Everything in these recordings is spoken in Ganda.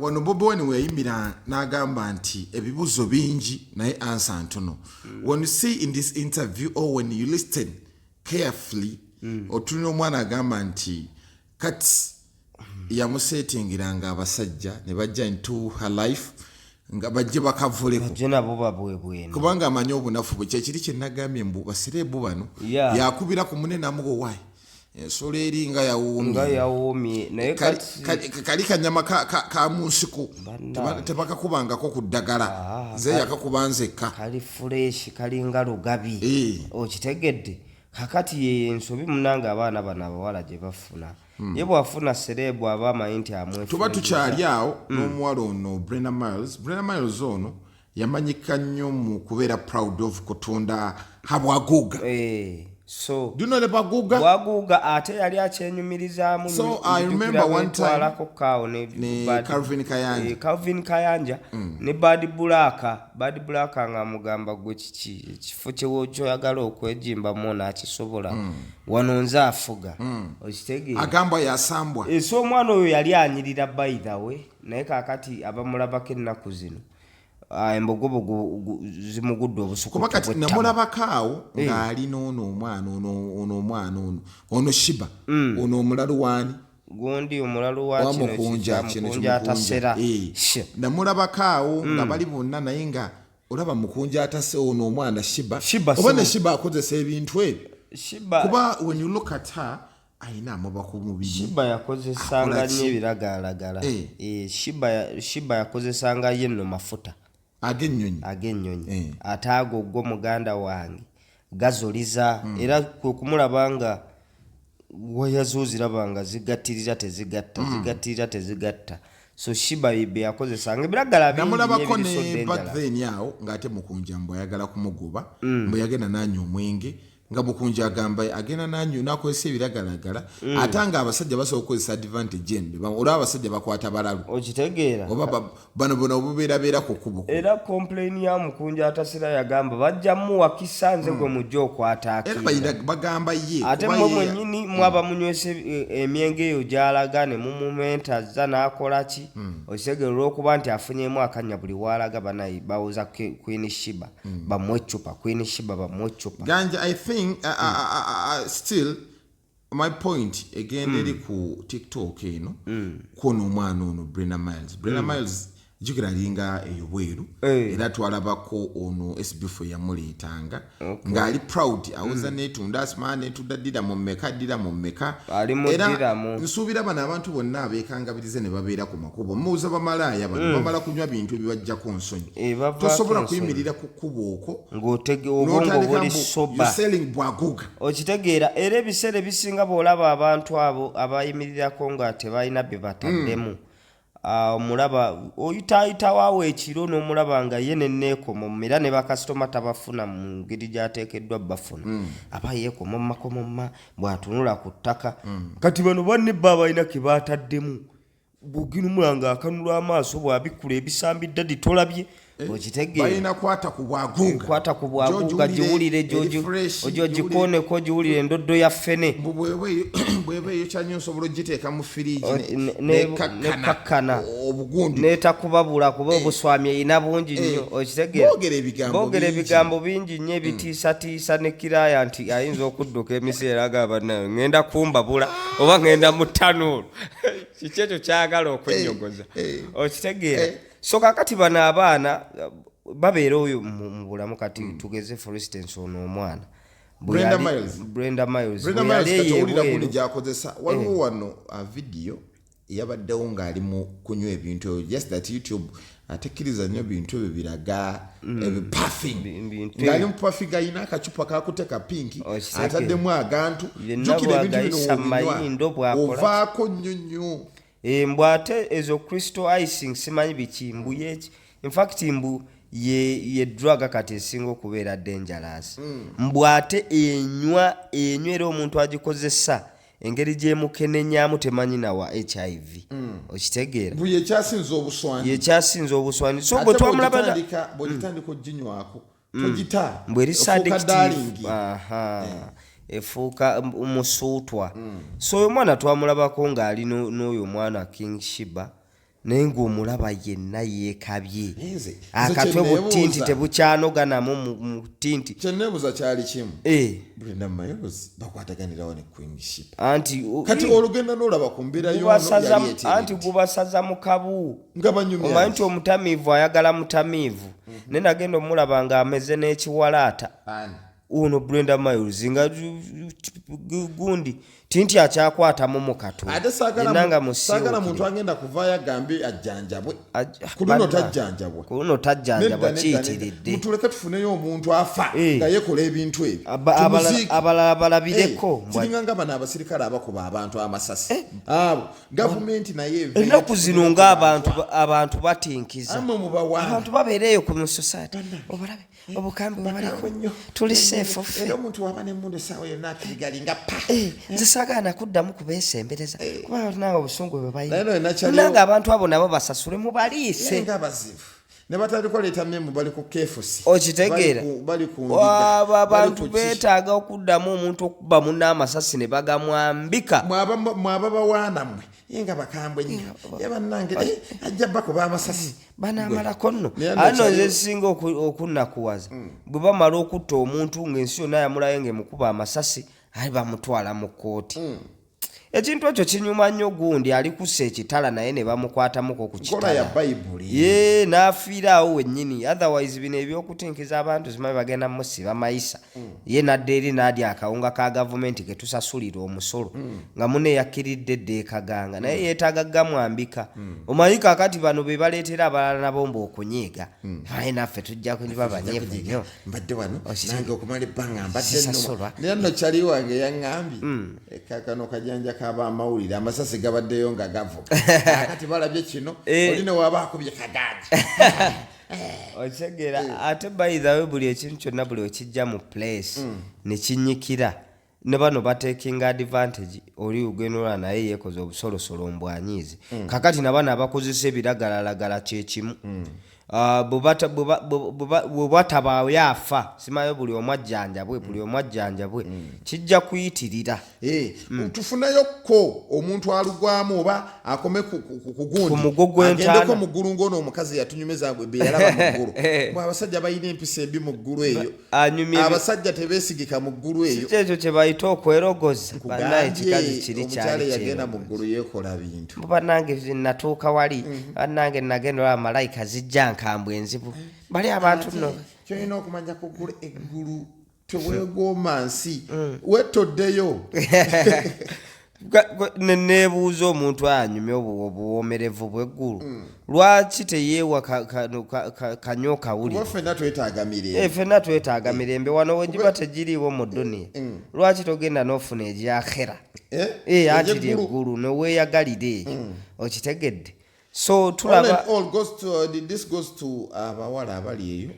wano Bobi Wine weyayimira n'agamba nti ebibuzo bingi naye answer ntono. When you see in this interview or when you listen carefully otulina omwana agamba nti kati yamusetingiranga abasajja ne bajja into her life nga bajje bakavuleko kubanga amanyi obunafu bwe kyekiri kye nagambye mbu basirebu bano yakubira ku munene amugo wayi ensolo eringa yawuumye naye kali kanyama ka munsiko tebakakubangako ku ddagala nze yakakuba nzekka kali fresh kalinga lugabi okitegedde kakati ye ensobi munanga abaana bano abawala gye bafuna ye bwafuna serebu aba amanyi nti amwefu tuba tukyali awo n'omuwala ono Brenda Miles ono yamanyika nnyo mu kubeera proud of kutunda habwaguga so do you know the Baguga ate yali akyenyumirizaamu so I remember one time kawo ne Calvin Kayanja ne Bad Black nga mugamba gwe kiki ekifo kyoyagala okwejimba mona akisobola wano nze afuga okitege agamba yasambwa so omwana oyo yali anyirira by the way naye kakati abamulabako ennaku zino embogobogo zimugudde obusuku kuba kati namulabakaawo ng'ali omwana ono Shiba ono omulalu waani gondi omulalu wa kino atasera namulabakaawo nga bali bonna naye nga olaba mukunja atase ono omwana Shiba oba ne Shiba akozesa ebintu ebyo kuba when you look at her ayina amabako mubiri Shiba yakozesanga nnyo ebiragalalagala Shiba yakozesanga ye nno mafuta agennyonyi ataago gwo muganda wange gazoliza era kwe kumulabanga wayazuuzirabanga zigattirira tezigatta so Shiba ibe yakozesanga ebiragala namulabako ne back then awo ng'ate mukunja mbu ayagala kumugoba mbu yagenda nanywa omwenge nga mukunja agamba agenda nanyu nakozesa ebiragalagala atanga abasajja basobola okukozesa advantage ende olaba abasajja bakwata balalu okitegeera oba bano bona obubeerabeera ku kkubo era complain ya mukunja atasira yagamba bajjamu wakisanze gwe mujja okwata era bagamba ye ate mwe mwennyini mwaba munywese emyenge eyo gyalaga ne mumumenta azza n'akola ki okitegeera olw'okuba nti afunyemu akanya buli waalaga banayi bawuza Queen Shiba bamwe eccupa Queen Shiba bamwe eccupa ganja I think still my point again eri ku TikTok eno kono omwana ono Brenda Miles jukira linga eyobweru era twalabako ono SB4 yamuleetanga ngali proud awuza netunda asma netudadira mu mmeka era nsuubira bana abantu bonna abekangabirize ne babeera ku makubo muza bamalaya bamala kunywa bintu ebibajja ku nsonyi tosobola kuyimirira ku kkubo okwo ng'otege obwongo buli soba okitegeera era ebiseera ebisinga bw'olaba abantu abo abayimirirako nga tebalina bye bataddemu omulaba oyitaayita waawo ekiro n'omulaba nga ye nenneekoma era ne bakasitoma tabafuna mu ngeri gy'ateekeddwa bafuna aba yeekoma makomoma bw'atunula ku ttaka kati bano banne bba balina ke baataddemu bw'oginumulanga akanula amaaso bw'abikkula ebisambi ddadi tolabye okitegeera balina kwata ku bwaguga giwulire ojo gikooneko giwulire endoddo ya ffene bweba eyo kyanyo osobola ogiteeka mu firiigi nekakkana netakubabula kuba obuswami erina bungi nnyo okitegeera boogera ebigambo bingi nnyo ebitiisatiisa ne kiraya nti ayinza okudduka emiseera agamba nayo ŋŋenda kumbabula oba ŋŋenda mu ttanuulu kiki ekyo kyagala okwenyogoza okitegeera so kakati bano abaana babeera oyo mu bulamu kati tugeze for instance ono omwana Brenda Miles katowulira kuli gyakozesa waliwo wano video yabaddewo ng'ali mu kunywa ebintu just that YouTube atekkiriza nnyo bintu ebyo biraga ebipuffing ng'ali mu puffing ayina akacupa kakuteka pinki ataddemu agantu jjukira ebintu bino ovaako nnyo mbwate ezo crystal icing simanyi biki mbuyeki in fact mbu ye drug kati esinga okubeera dangerous mbwate enywera omuntu agikozesa engeri gyemukenenyamu temanyi nawa HIV okitegeera yekyasinza obuswani so bwe twamulaba bw'ogitandika oginywako togita mbweri addictive efuuka musuutwa so oyo mwana twamulabako ng'ali n'oyo mwana King Shiba naye ng'omulaba yenna yeekabye akatwe butinti tebukyanoganamu mu tinti kyenneebuuza kyali kimu Brenda Miles bakwataganirawo ne Queenship anti kati olugenda n'olaba ku mbeera y'ono anti gubasaza mu kabu nga banyumya omanyi nti omutamiivu ayagala mutamiivu ne nagenda omulaba ng'ameze n'ekiwalaata uno Brenda Miles nga gundi tinti akyakwatamu mu kato ate saagala muntu agenda kuvaayo agambe ajjanjabwe kuno tajjanjabwa kiyitiridde mutuleke tufuneyo omuntu afa nga yekola ebintu ebyo abalala balabireko kiringa nga bano abasirikale abakuba abantu amasasi abo gavumenti naye ennaku zino ng'abantu batinkiza abantu babeereeyo ku society obulabe obukambi bwabaliko tuli safe era omuntu waba n'emmundu essaawa yonna akirigalinga pa nzisagaana kuddamu kubeesembereza kuba nawe obusungu bwe bayinanga abantu abo nabo basasule mubaliise ng'abazivu ne batandika oleeta memu bali ku kefusi okitegeera abantu beetaaga okuddamu omuntu okuba munna amasasi ne bagamwambika mwaba bawaanamwe ye nga bakambwe nnyo ye bannange ajja bakuba amasasi banaamalako nno ano nze singa okunnakuwaza bwe bamala okutta omuntu ng'ensi yonna yamulayo ng'emukuba amasasi ali bamutwala mu kkooti ekintu ekyo kinyuma nnyo gundi ali kussa ekitala naye ne bamukwatamuko ku kitala ye n'afiira awo wennyini otherwise bino ebyokutinkiza abantu zimanyi bagenda musiba mayisa ye nadde eri n'adya akawunga ka gavumenti ke tusasulira omusolo nga mune yakkiridde ddeekaganga naye yeetaaga gamwambika omanyi kaakati bano be baleetera abalala nabomba okunyiiga aye naffe tujja kuba banyeevu nnyo mbadde wano nange okumala ebbanga mbadde naye nno kyali wange yaŋŋambye kakano kajanja abamawulire amasasi gabaddeyo nga gavo kati balabye kino oline waba akubye kaganja okitegeera ate by the way buli ekintu kyonna buli okijja mu place ne kinyikira ne bano batekinga advantage oli ugenera naye yekoze obusolosolo mbwanyizi kakati nabana abakozesa ebiragalalagala kyekimu bwebatabaawo yafa simayo buli omwajjanjabwe kijja kuyitirira tufunayokko omuntu alugwamu oba akome ku mugo gw'entaana mu ggulu ng'ono omukazi yatunyumiza bwe yalaba mu ggulu abasajja balina empisa embi mu ggulu eyo abasajja tebeesigika mu ggulu eyo ekyo kye bayita okwerogoza bannaye kikazi kiri kyali yagenda mu ggulu yeekola bintu bannange natuuka wali bannange nagenda olaba malayika zijja nkambwe enzibu bali abantu nno kyolina okumanya kuggulu eggulu teweegooma nsi wetoddeyo nebuuza omuntu anyumye obuwoomerevu bw'eggulu lwaki teyeewa kanyo kawuli ffenna twetaaga mirembe wano wegiba tegiriiwo mu duniya lwaki togenda n'ofuna egyakhera atiri eggulu neweeyagalire okitegedde so tulaba this goes to abawala abali eyo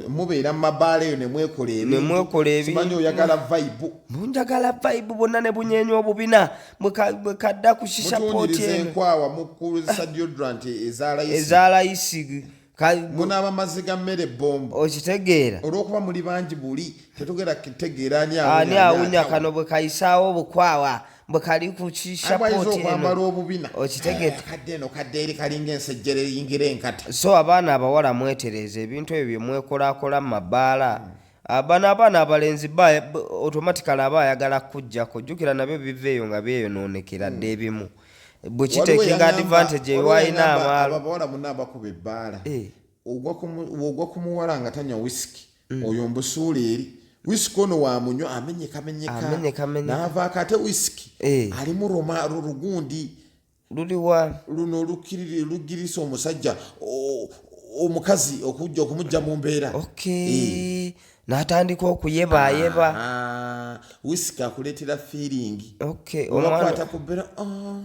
mubeera mu mabaala eyo nemwekola ebintu oyagala vibe bunjagala vibe bonna ne bunyeenya obubina bwekadda ku shisha poti enkwawa mukozesa deodorant ezalayisi munaaba amazzi ga mmere bombo okitegeera olw'okuba muli bangi buli tetugera kitegeera ani awunya kano bwe kayisaawo obukwawa bwe kali ku kishapooti okwambala obubina okitegedde kadde eno kadde eri kalinga ensejjere eyingira enkata so abaana abawala mwetereeza ebintu ebyo byemwekolaakola mu mabaala abaana abalenzi automatically aba ayagala kujjako jjukira nabyo biveeyo nga byeyonoonekera dde ebimu bwe kitekinga advantage ewalina amaalo abawala muna abakuba ebbaala ogwa ku muwala nga tanywa whisky oyo mbusuula eri whisky ono wamunywa amenyeka n'avaako ate whisky alimu rugundi luliwa luno lugirisa omusajja omukazi okujja okumujja mu mbeera n'atandika okuyebayeba whisky akuleetera feeling omwana ku mbeera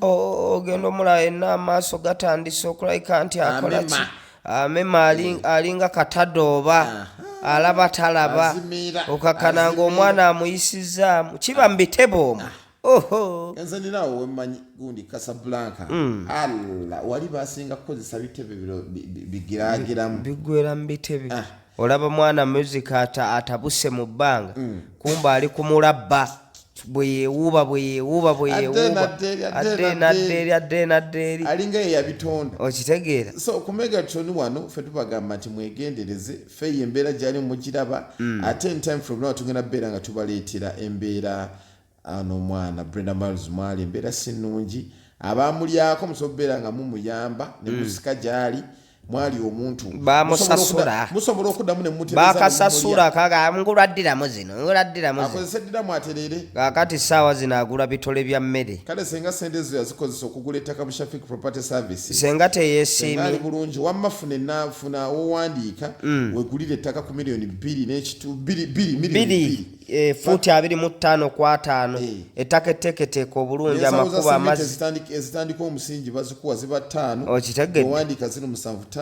ogenda omulaba yenna amaaso gatandise okulabika nti akola ki amema alinga katadooba alaba talaba okakana ng'omwana amuyisizaamu kiba mu bitebo omwo enze ninawo wemmanyi gundi Casablanca alla wali basinga kukozesa bitebe bigiragiramu bigwera mu bitebe olaba mwana music atabuse mu bbanga kumba ali ku mulabba bweyewuuba adde alinga yeyabitonda okitegeera. So ku Megatron wano ffe tubagamba nti mwegendereze ffe embeera gyali mugiraba ate in time from now tugenda beera nga tubaleetera embeera ano omwana Brenda Miles mwali embeera sinungi abamulyako musobola okubeera nga mumuyamba ne musika gyali mwali omuntu bamusasula musobola okuddamu ne mutereza bakasasula kaga nguladdiramu akozeseddiramu aterere kakati saawa zino agula bitole bya mmere kale senga sente ezo yazikozesa okugula ettaka mu Shafik Property Services senga teyeesiimye ali bulungi wamma funa wowandiika wegulira ettaka ku miliyoni 2 fuuti 25 kwa 5 ettaka etteeketeeka obulungi amakubo amazzi ezitandika omusingi bazikuwa ziba 5 okitegedde owandiika 075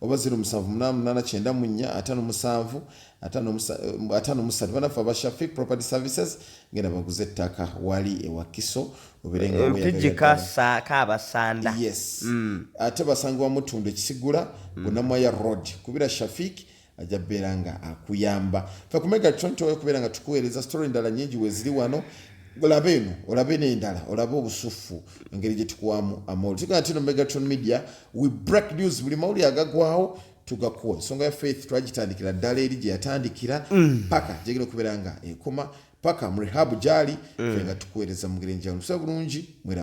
oba 07889 banafu aba Shafik Property Services ngenda baguze ettaka wali ewa Kiso empijika abasanda yes ate basangibwa mutundu ekisigula Bunamwaya Road kubira Shafik ajja beera nga akuyamba fe ku Megatron okubeera nga tukuweereza story ndala nyingi weziri wano olabe n'endala olabe obusufu engeri gye tukuwamu amawulire tugaa tino Megatron Media we break news buli mawulire agagwawo tugakuwa ensonga ya Faith twagitandikira ddala eri gye yatandikira paka gyegenda okubeera nga ekoma paka mu rehab gyali fe nga tukuweereza mu ngeri enjawulo bulungi